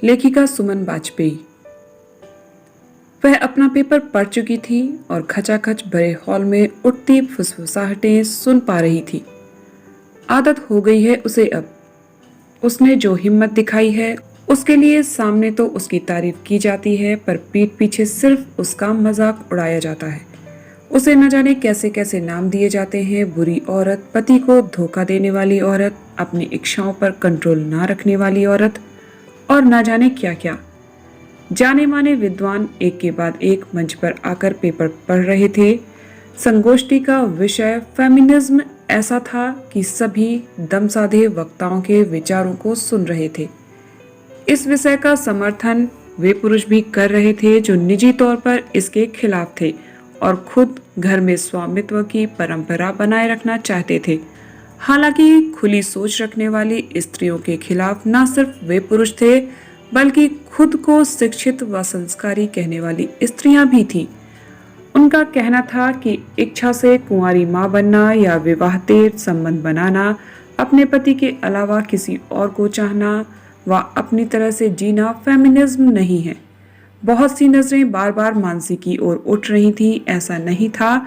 लेखिका सुमन वाजपेयी। वह अपना पेपर पढ़ चुकी थी और खचाखच भरे हॉल में उठती फुसफुसाहटें सुन पा रही थी। आदत हो गई है उसे अब। उसने जो हिम्मत दिखाई है उसके लिए सामने तो उसकी तारीफ की जाती है, पर पीठ पीछे सिर्फ उसका मजाक उड़ाया जाता है। उसे न जाने कैसे कैसे नाम दिए जाते हैं, बुरी औरत, पति को धोखा देने वाली औरत, अपनी इच्छाओं पर कंट्रोल ना रखने वाली औरत और न जाने क्या क्या। जाने माने विद्वान एक के बाद एक मंच पर आकर पेपर पढ़ रहे थे। संगोष्ठी का विषय फेमिनिज्म ऐसा था कि सभी दमसाधे वक्ताओं के विचारों को सुन रहे थे। इस विषय का समर्थन वे पुरुष भी कर रहे थे जो निजी तौर पर इसके खिलाफ थे और खुद घर में स्वामित्व की परंपरा बनाए रखना चाहते थे। हालांकि खुली सोच रखने वाली स्त्रियों के खिलाफ न सिर्फ वे पुरुष थे, बल्कि खुद को शिक्षित व संस्कारी कहने वाली स्त्रियां भी थीं। उनका कहना था कि इच्छा से कुंवारी मां बनना या विवाहेतर संबंध बनाना, अपने पति के अलावा किसी और को चाहना व अपनी तरह से जीना फेमिनिज्म नहीं है। बहुत सी नजरें बार बार मानसी की ओर उठ रही थीं। ऐसा नहीं था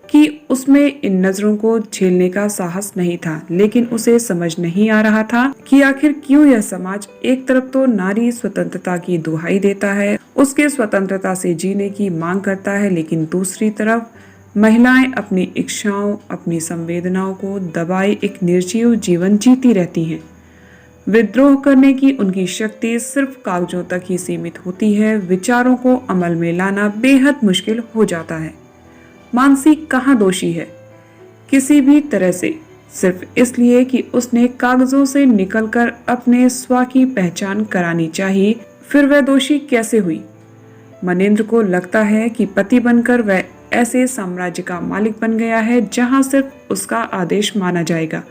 कि उसमें इन नजरों को झेलने का साहस नहीं था, लेकिन उसे समझ नहीं आ रहा था कि आखिर क्यों यह समाज एक तरफ तो नारी स्वतंत्रता की दुहाई देता है, उसके स्वतंत्रता से जीने की मांग करता है, लेकिन दूसरी तरफ महिलाएं अपनी इच्छाओं, अपनी संवेदनाओं को दबाए एक निर्जीव जीवन जीती रहती हैं। विद्रोह करने की उनकी शक्ति सिर्फ कागजों तक ही सीमित होती है, विचारों को अमल में लाना बेहद मुश्किल हो जाता है। मानसी कहाँ दोषी है? किसी भी तरह से, सिर्फ इसलिए कि उसने कागजों से निकलकर अपने स्व की पहचान करानी चाहिए, फिर वह दोषी कैसे हुई? मनेंद्र को लगता है कि पति बनकर वह ऐसे साम्राज्य का मालिक बन गया है जहां सिर्फ उसका आदेश माना जाएगा।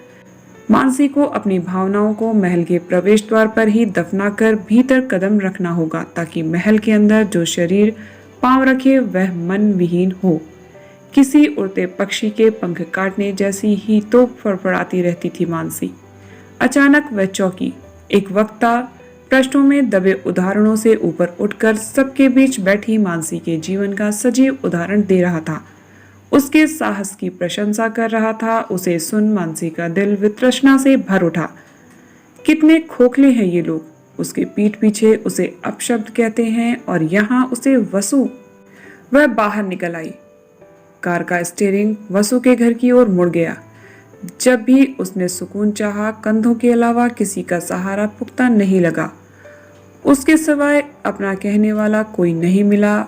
मानसी को अपनी भावनाओं को महल के प्रवेश द्वार पर ही दफनाकर भीतर कदम रखना होगा, ताकि महल के अंदर जो शरीर पांव रखे वह मन विहीन हो। किसी उड़ते पक्षी के पंख काटने जैसी ही तो फड़फड़ाती रहती थी मानसी। अचानक वह चौंकी। एक वक्ता प्रश्नों में दबे उदाहरणों से ऊपर उठकर सबके बीच बैठी मानसी के जीवन का सजीव उदाहरण दे रहा था। उसके साहस की प्रशंसा कर रहा था। उसे सुन मानसी का दिल वितृष्णा से भर उठा। कितने खोखले हैं ये लोग! उसके पीठ पीछे उसे अपशब्द कहते हैं और यहाँ उसे वसु। वह बाहर निकल आई। कार का स्टीयरिंग वसु के घर की ओर मुड़ गया। जब भी उसने सुकून चाहा, कंधों के अलावा किसी का सहारा पुख्ता नहीं लगा। उसके सिवाय अपना कहने वाला कोई नहीं मिला।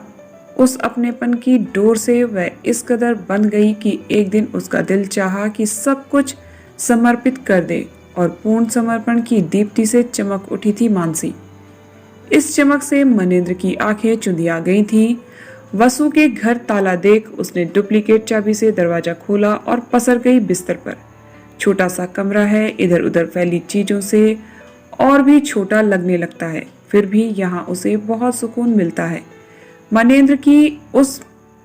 उस अपनेपन की डोर से वह इस कदर बंध गई कि एक दिन उसका दिल चाहा कि सब कुछ समर्पित कर दे, और पूर्ण समर्पण की दीप्ति से चमक उठी थी मानसी। इस चमक से मनेंद्र की आंखें चुंधिया गई थीं। वसु के घर ताला देख उसने डुप्लीकेट चाबी से दरवाजा खोला और पसर गई बिस्तर पर। छोटा सा कमरा है, इधर उधर फैली चीजों से और भी छोटा लगने लगता है, फिर भी यहाँ उसे बहुत सुकून मिलता है। मनेंद्र की उस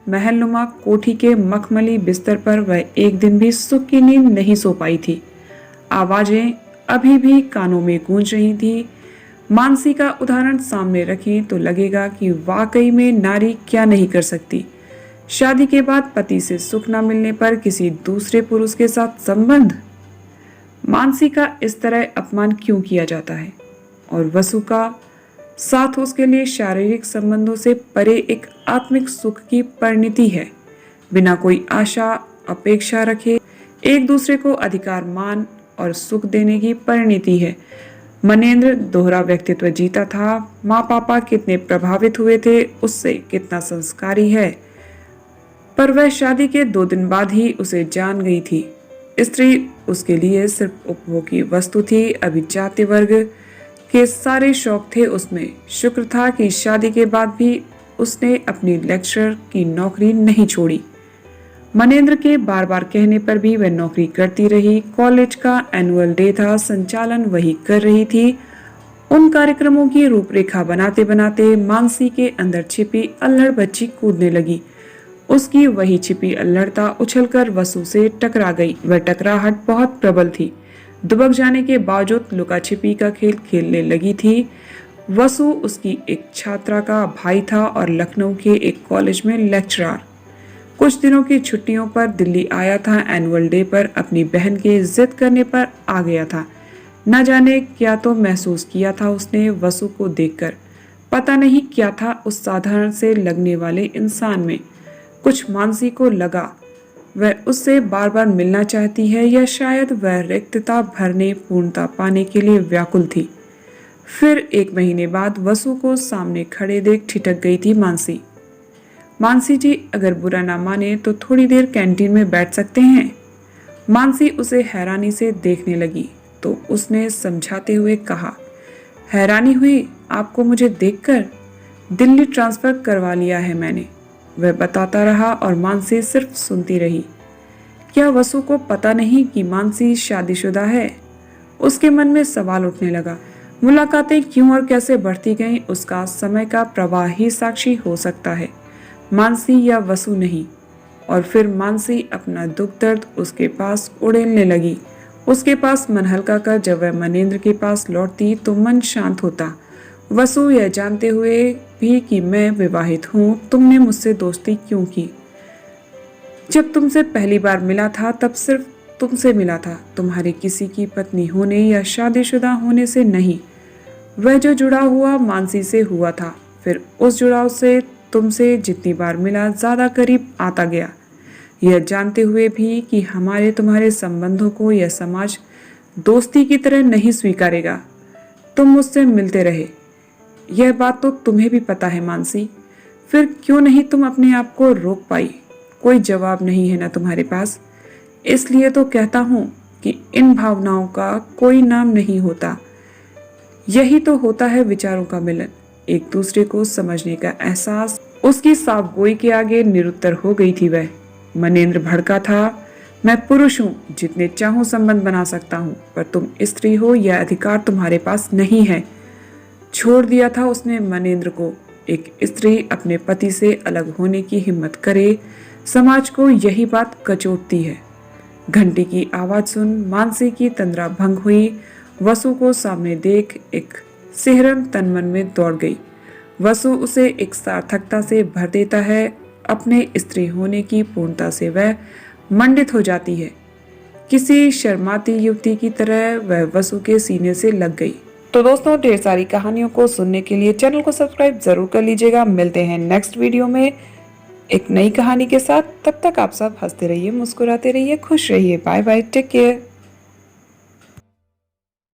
महलनुमा कोठी के मखमली बिस्तर पर वह एक दिन भी सुख की नींद नहीं सो पाई थी। आवाजें अभी भी कानों में गूंज रही थी। मानसी का उदाहरण सामने रखें तो लगेगा कि वाकई में नारी क्या नहीं कर सकती। शादी के बाद पति से सुख न मिलने पर किसी दूसरे पुरुष के साथ संबंध। मानसी का इस तरह अपमान क्यों किया जाता है? और वसु का साथ उसके लिए शारीरिक संबंधों से परे एक आत्मिक सुख की परिणति है, बिना कोई आशा अपेक्षा रखे एक दूसरे को अधिकार, मान और सुख देने की परिणति है। मनेंद्र दोहरा व्यक्तित्व जीता था। माँ पापा कितने प्रभावित हुए थे उससे, कितना संस्कारी है, पर वह शादी के 2 दिन बाद ही उसे जान गई थी। स्त्री उसके लिए सिर्फ उपभोगी वस्तु थी। अभी जाति वर्ग के सारे शौक थे उसमें। शुक्र था कि शादी के बाद भी उसने अपनी लेक्चरर की नौकरी नहीं छोड़ी। मनेंद्र के बार बार कहने पर भी वह नौकरी करती रही। कॉलेज का एनुअल डे था, संचालन वही कर रही थी। उन कार्यक्रमों की रूपरेखा बनाते बनाते मानसी के अंदर छिपी अल्हड़ बच्ची कूदने लगी। उसकी वही छिपी अल्हड़ता उछलकर वसु से टकरा गई। वह टकराहट बहुत प्रबल थी। दुबक जाने के बावजूद लुका छिपी का खेल खेलने लगी थी। वसु उसकी एक छात्रा का भाई था और लखनऊ के एक कॉलेज में लेक्चरर। कुछ दिनों की छुट्टियों पर दिल्ली आया था। एनुअल डे पर अपनी बहन के जिद करने पर आ गया था। न जाने क्या तो महसूस किया था उसने वसु को देखकर। पता नहीं क्या था उस साधारण से लगने वाले इंसान में। कुछ मानसी को लगा वह उससे बार बार मिलना चाहती है, या शायद वह रिक्तता भरने पूर्णता पाने के लिए व्याकुल थी। फिर 1 महीने बाद वसु को सामने खड़े देख ठिठक गई थी मानसी। मानसी जी, अगर बुरा ना माने तो थोड़ी देर कैंटीन में बैठ सकते हैं। मानसी उसे हैरानी से देखने लगी तो उसने समझाते हुए कहा, हैरानी हुई आपको मुझे देखकर? दिल्ली ट्रांसफर करवा लिया है मैंने। वह बताता रहा और मानसी सिर्फ सुनती रही। क्या वसु को पता नहीं कि मानसी शादीशुदा है? उसके मन में सवाल उठने लगा। मुलाकातें क्यों और कैसे बढ़ती गईं, उसका समय का प्रवाह ही साक्षी हो सकता है, मानसी या वसु नहीं। और फिर मानसी अपना दुख दर्द उसके पास उड़ेलने लगी। उसके पास मन हल्का कर जब वह मनेंद्र के पास लौटती तो मन शांत होता। वसु, यह जानते हुए भी कि मैं विवाहित हूँ, तुमने मुझसे दोस्ती क्यों की? जब तुमसे पहली बार मिला था तब सिर्फ तुमसे मिला था, तुम्हारे किसी की पत्नी होने या शादीशुदा होने से नहीं। वह जो जुड़ा हुआ मानसी से हुआ था, फिर उस जुड़ाव से तुमसे जितनी बार मिला ज्यादा करीब आता गया, यह जानते हुए भी कि हमारे तुम्हारे संबंधों को यह समाज दोस्ती की तरह नहीं स्वीकारेगा। तुम मुझसे मिलते रहे, यह बात तो तुम्हें भी पता है मानसी। फिर क्यों नहीं तुम अपने आप को रोक पाई? कोई जवाब नहीं है ना तुम्हारे पास। इसलिए तो कहता हूँ कि इन भावनाओं का कोई नाम नहीं होता। यही तो होता है विचारों का मिलन, एक दूसरे को समझने का एहसास। उसकी साफगोई के आगे निरुत्तर हो गई थी वह। मनेंद्र भड़का था। मैं पुरुष हूँ, जितने चाहूं संबंध बना सकता हूँ, पर तुम स्त्री हो, यह अधिकार तुम्हारे पास नहीं है। छोड़ दिया था उसने मनेंद्र को। एक स्त्री अपने पति से अलग होने की हिम्मत करे, समाज को यही बात कचोटती है। घंटी की आवाज सुन मानसी की तंद्रा भंग हुई। वसु को सामने देख एक सिहरन तन मन में दौड़ गई। वसु उसे एक सार्थकता से भर देता है। अपने स्त्री होने की पूर्णता से वह मंडित हो जाती है। किसी शर्माती युवती की तरह वह वसु के सीने से लग गई। तो दोस्तों, ढेर सारी कहानियों को सुनने के लिए चैनल को सब्सक्राइब जरूर कर लीजिएगा। मिलते हैं नेक्स्ट वीडियो में एक नई कहानी के साथ। तब तक आप सब हंसते रहिए, मुस्कुराते रहिए, खुश रहिए। Bye bye, take care.